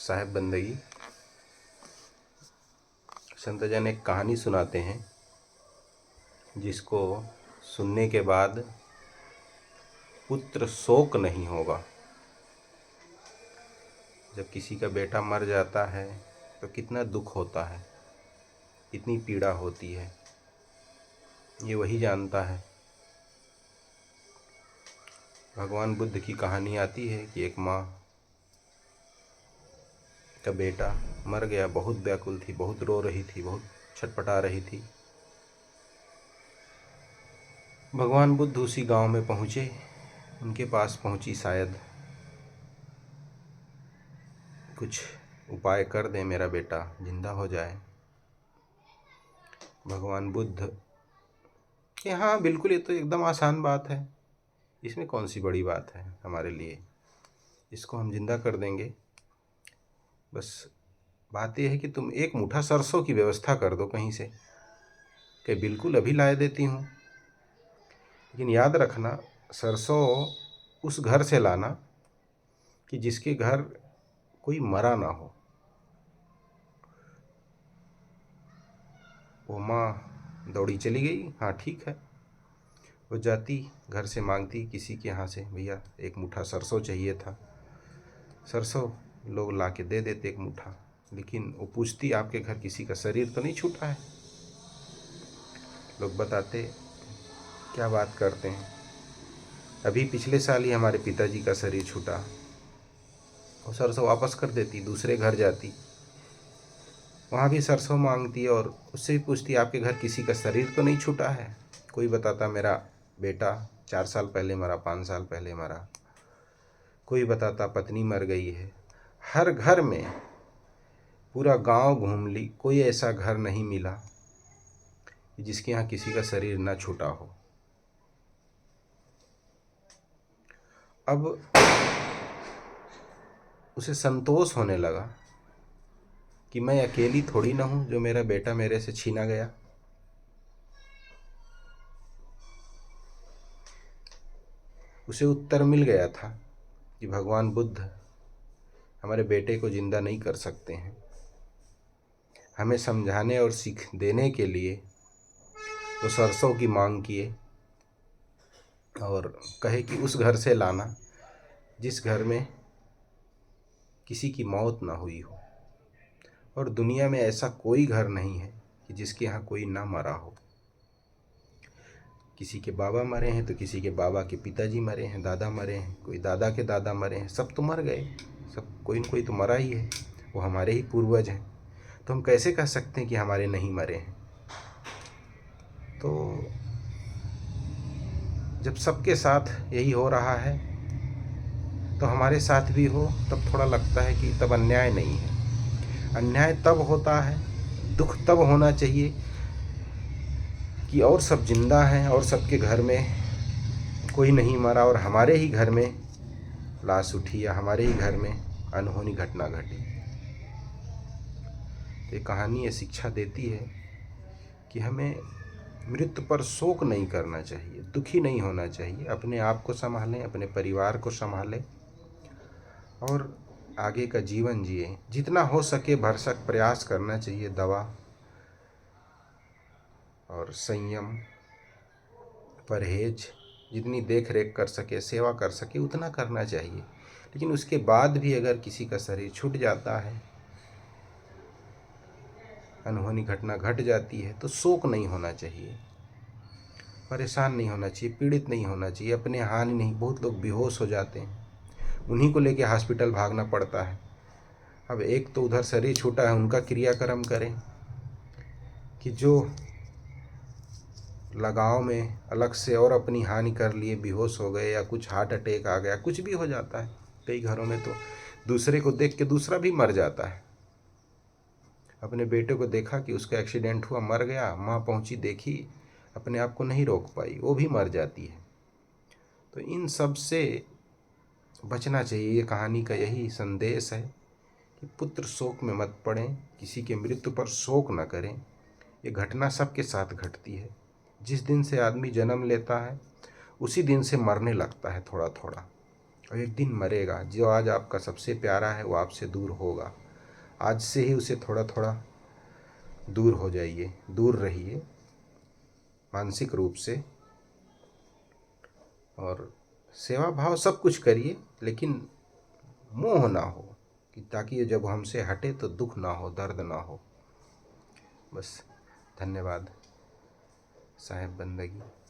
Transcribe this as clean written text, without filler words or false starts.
साहेब बंदगी। संतजन एक कहानी सुनाते हैं जिसको सुनने के बाद पुत्र शोक नहीं होगा। जब किसी का बेटा मर जाता है तो कितना दुख होता है, कितनी पीड़ा होती है, ये वही जानता है। भगवान बुद्ध की कहानी आती है कि एक माँ का बेटा मर गया, बहुत व्याकुल थी, बहुत रो रही थी, बहुत छटपटा रही थी। भगवान बुद्ध उसी गांव में पहुँचे, उनके पास पहुँची, शायद कुछ उपाय कर दें, मेरा बेटा जिंदा हो जाए। भगवान बुद्ध कि हाँ बिल्कुल, ये तो एकदम आसान बात है, इसमें कौन सी बड़ी बात है हमारे लिए, इसको हम जिंदा कर देंगे। बस बात यह है कि तुम एक मुट्ठा सरसों की व्यवस्था कर दो कहीं से। कि बिल्कुल अभी ला देती हूँ, लेकिन याद रखना सरसों उस घर से लाना कि जिसके घर कोई मरा ना हो। वो माँ दौड़ी चली गई। हाँ ठीक है, वो जाती घर से मांगती किसी के यहाँ से, भैया एक मुट्ठा सरसों चाहिए था। सरसों लोग ला के दे देते एक मुट्ठा, लेकिन वो पूछती आपके घर किसी का शरीर तो नहीं छूटा है। लोग बताते क्या बात करते हैं, अभी पिछले साल ही हमारे पिताजी का शरीर छूटा। वो सरसों वापस कर देती, दूसरे घर जाती, वहाँ भी सरसों मांगती और उससे भी पूछती आपके घर किसी का शरीर तो नहीं छूटा है। कोई बताता मेरा बेटा 4 साल पहले मरा, 5 साल पहले मरा। कोई बताता पत्नी मर गई है। हर घर में पूरा गांव घूम ली, कोई ऐसा घर नहीं मिला जिसके यहाँ किसी का शरीर न छूटा हो। अब उसे संतोष होने लगा कि मैं अकेली थोड़ी ना हूँ जो मेरा बेटा मेरे से छीना गया। उसे उत्तर मिल गया था कि भगवान बुद्ध हमारे बेटे को जिंदा नहीं कर सकते हैं। हमें समझाने और सीख देने के लिए वो सरसों की मांग किए और कहे कि उस घर से लाना जिस घर में किसी की मौत ना हुई हो। और दुनिया में ऐसा कोई घर नहीं है कि जिसके यहाँ कोई ना मरा हो। किसी के बाबा मरे हैं तो किसी के बाबा के पिताजी मरे हैं, दादा मरे हैं, कोई दादा के दादा मरे हैं, सब तो मर गए, सब कोई न कोई तो मरा ही है, वो हमारे ही पूर्वज हैं। तो हम कैसे कह सकते हैं कि हमारे नहीं मरे हैं। तो जब सबके साथ यही हो रहा है तो हमारे साथ भी हो, तब थोड़ा लगता है कि तब अन्याय नहीं है। अन्याय तब होता है, दुख तब होना चाहिए कि और सब जिंदा हैं और सबके घर में कोई नहीं मरा और हमारे ही घर में लाश उठी या हमारे ही घर में अनहोनी घटना घटी। ये कहानी ये शिक्षा देती है कि हमें मृत्यु पर शोक नहीं करना चाहिए, दुखी नहीं होना चाहिए। अपने आप को संभालें, अपने परिवार को संभालें और आगे का जीवन जिए। जितना हो सके भरसक प्रयास करना चाहिए। दवा और संयम, परहेज, जितनी देख रेख कर सके, सेवा कर सके, उतना करना चाहिए। लेकिन उसके बाद भी अगर किसी का शरीर छूट जाता है, अनहोनी घटना घट जाती है, तो शोक नहीं होना चाहिए, परेशान नहीं होना चाहिए, पीड़ित नहीं होना चाहिए, अपने हानि नहीं। बहुत लोग बेहोश हो जाते हैं, उन्हीं को लेके हॉस्पिटल भागना पड़ता है। अब एक तो उधर शरीर छूटा है, उनका क्रियाक्रम करें कि जो लगाव में अलग से और अपनी हानि कर लिए, बेहोश हो गए या कुछ हार्ट अटैक आ गया, कुछ भी हो जाता है। कई घरों में तो दूसरे को देख के दूसरा भी मर जाता है। अपने बेटे को देखा कि उसका एक्सीडेंट हुआ, मर गया, माँ पहुंची, देखी, अपने आप को नहीं रोक पाई, वो भी मर जाती है। तो इन सब से बचना चाहिए। ये कहानी का यही संदेश है कि पुत्र शोक में मत पड़ें, किसी के मृत्यु पर शोक न करें। ये घटना सबके साथ घटती है। जिस दिन से आदमी जन्म लेता है उसी दिन से मरने लगता है थोड़ा थोड़ा। और एक दिन मरेगा। जो आज आपका सबसे प्यारा है वो आपसे दूर होगा। आज से ही उसे थोड़ा थोड़ा दूर हो जाइए, दूर रहिए मानसिक रूप से, और सेवा भाव सब कुछ करिए, लेकिन मोह ना हो, कि ताकि ये जब हमसे हटे तो दुख ना हो, दर्द ना हो। बस। धन्यवाद। साहेब बंदगी।